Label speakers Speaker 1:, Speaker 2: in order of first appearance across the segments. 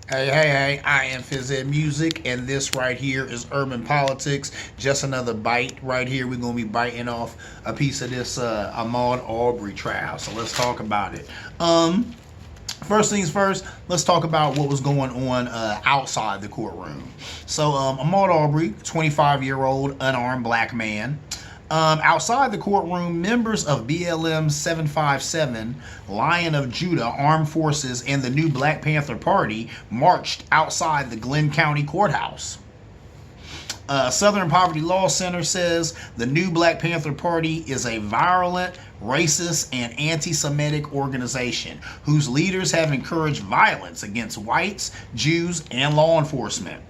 Speaker 1: Hey, I am Phys Music, and this right here is Urban Politics. Just another bite right here. We're going to be biting off a piece of this Ahmaud Arbery trial. So let's talk about it. First things first, let's talk about what was going on outside the courtroom. So, Ahmaud Arbery, 25-year-old unarmed black man. Outside the courtroom, members of BLM 757, Lion of Judah Armed Forces, and the new Black Panther Party marched outside the Glenn County Courthouse. Southern Poverty Law Center says the new Black Panther Party is a violent, racist, and anti-Semitic organization whose leaders have encouraged violence against whites, Jews, and law enforcement.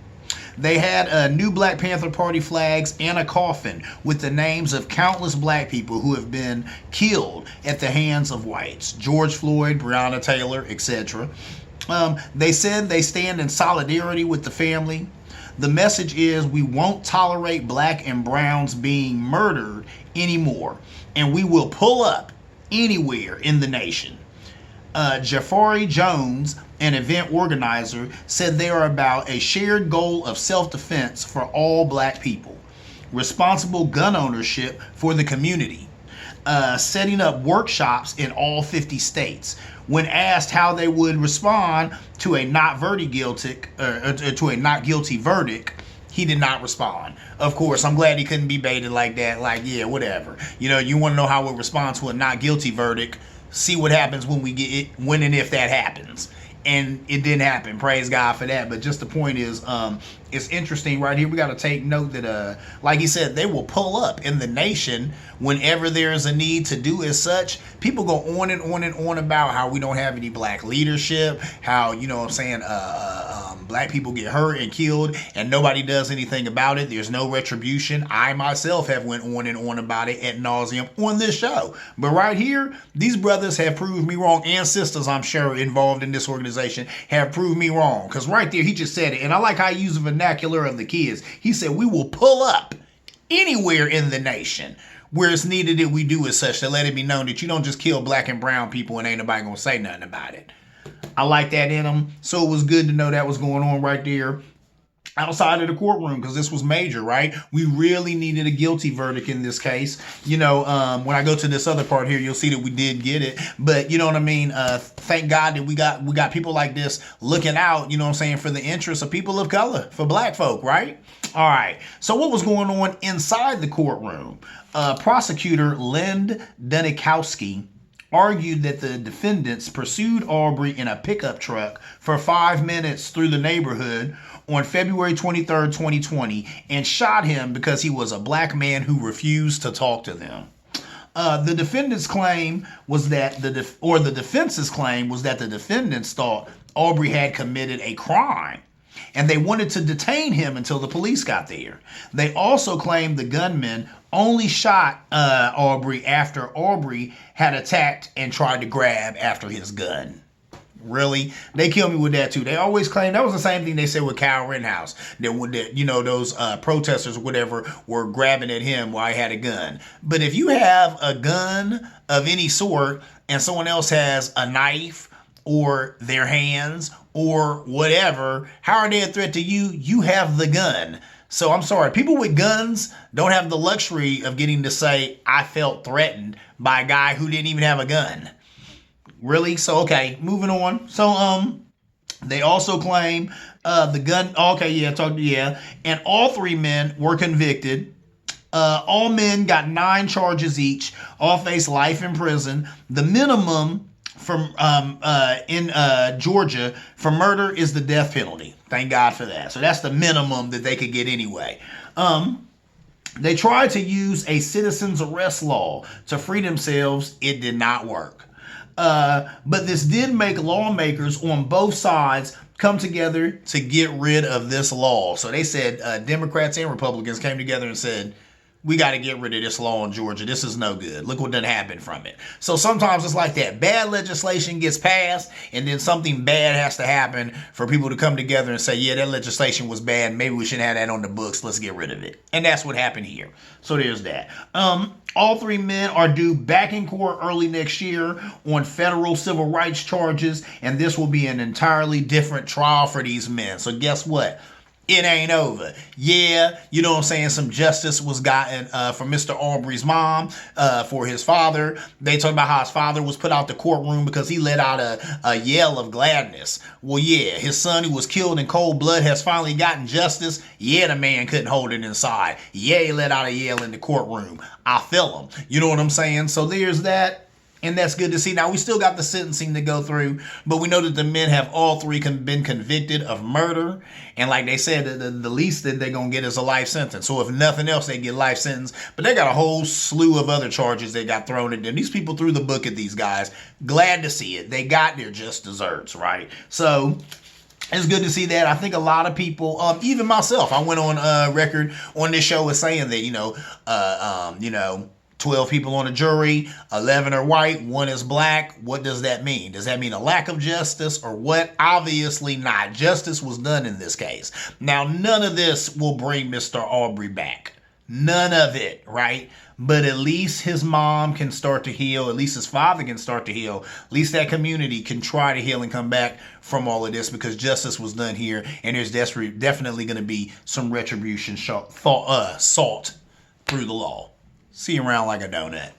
Speaker 1: They had new Black Panther Party flags and a coffin with the names of countless black people who have been killed at the hands of whites. George Floyd, Breonna Taylor, etc. They said they stand in solidarity with the family. The message is we won't tolerate black and browns being murdered anymore, and we will pull up anywhere in the nation. Jafari Jones, an event organizer, said they are about a shared goal of self-defense for all black people, responsible gun ownership for the community, setting up workshops in all 50 states. When asked how they would respond to a not guilty verdict, he did not respond. Of course, I'm glad he couldn't be baited like that. Like, yeah, whatever. You know, you want to know how we'll respond to a not guilty verdict. See what happens when we get it, when and if that happens. And it didn't happen. Praise God for that. But just the point is, it's interesting right here. We got to take note that, like he said, they will pull up in the nation whenever there is a need to do as such. People go on and on and on about how we don't have any black leadership, how, you know what I'm saying, black people get hurt and killed and nobody does anything about it. There's no retribution. I myself have went on and on about it ad nauseum on this show. But right here, these brothers have proved me wrong, and sisters, I'm sure, involved in this organization have proved me wrong. Because right there, he just said it. And I like how he used the vernacular of the kids. He said, we will pull up anywhere in the nation where it's needed that we do as such to let it be known that you don't just kill black and brown people and ain't nobody gonna say nothing about it. I like that in them. So it was good to know that was going on right there outside of the courtroom, because this was major, right? We really needed a guilty verdict in this case. You know, when I go to this other part here, you'll see that we did get it. But you know what I mean? Thank God that we got people like this looking out, you know what I'm saying, for the interests of people of color, for black folk, right? All right. So what was going on inside the courtroom? Prosecutor Lynn Dunikowski argued that the defendants pursued Arbery in a pickup truck for 5 minutes through the neighborhood on February 23rd, 2020, and shot him because he was a black man who refused to talk to them. The defendant's claim was that the defense's claim was that the defendants thought Arbery had committed a crime, and they wanted to detain him until the police got there. They also claimed the gunman only shot Arbery after Arbery had attacked and tried to grab after his gun. Really? They kill me with that too. They always claim that was the same thing they said with Kyle Rittenhouse. That you know, those protesters or whatever were grabbing at him while he had a gun. But if you have a gun of any sort and someone else has a knife or their hands or whatever, how are they a threat to you? You have the gun. So I'm sorry, people with guns don't have the luxury of getting to say, I felt threatened by a guy who didn't even have a gun. Really? So, okay, moving on. So, they also claim the gun, okay, yeah, and all three men were convicted. All men got 9 charges each. All face life in prison. The minimum from in Georgia for murder is the death penalty. Thank God for that. So that's the minimum that they could get anyway. They tried to use a citizen's arrest law to free themselves. It did not work. But this did make lawmakers on both sides come together to get rid of this law. So they said Democrats and Republicans came together and said, we got to get rid of this law in Georgia. This is no good. Look what done happened from it. So sometimes it's like that. Bad legislation gets passed, and then something bad has to happen for people to come together and say, yeah, that legislation was bad. Maybe we shouldn't have that on the books. Let's get rid of it. And that's what happened here. So there's that. All three men are due back in court early next year on federal civil rights charges, and this will be an entirely different trial for these men. So guess what? It ain't over. Yeah, you know what I'm saying? Some justice was gotten for Mr. Arbery's mom, for his father. They talk about how his father was put out the courtroom because he let out a yell of gladness. Well, yeah, his son who was killed in cold blood has finally gotten justice. Yeah, the man couldn't hold it inside. Yeah, he let out a yell in the courtroom. I feel him. You know what I'm saying? So there's that. And that's good to see. Now, we still got the sentencing to go through, but we know that the men have all three been convicted of murder. And like they said, the least that they're going to get is a life sentence. So if nothing else, they get life sentence. But they got a whole slew of other charges they got thrown at them. These people threw the book at these guys. Glad to see it. They got their just desserts, right? So it's good to see that. I think a lot of people, even myself, I went on record on this show as saying that, 12 people on a jury, 11 are white, 1 is black. What does that mean? Does that mean a lack of justice or what? Obviously not. Justice was done in this case. Now, none of this will bring Mr. Arbery back. None of it, right? But at least his mom can start to heal. At least his father can start to heal. At least that community can try to heal and come back from all of this because justice was done here. And there's definitely going to be some retribution sought through the law. See you around like a donut.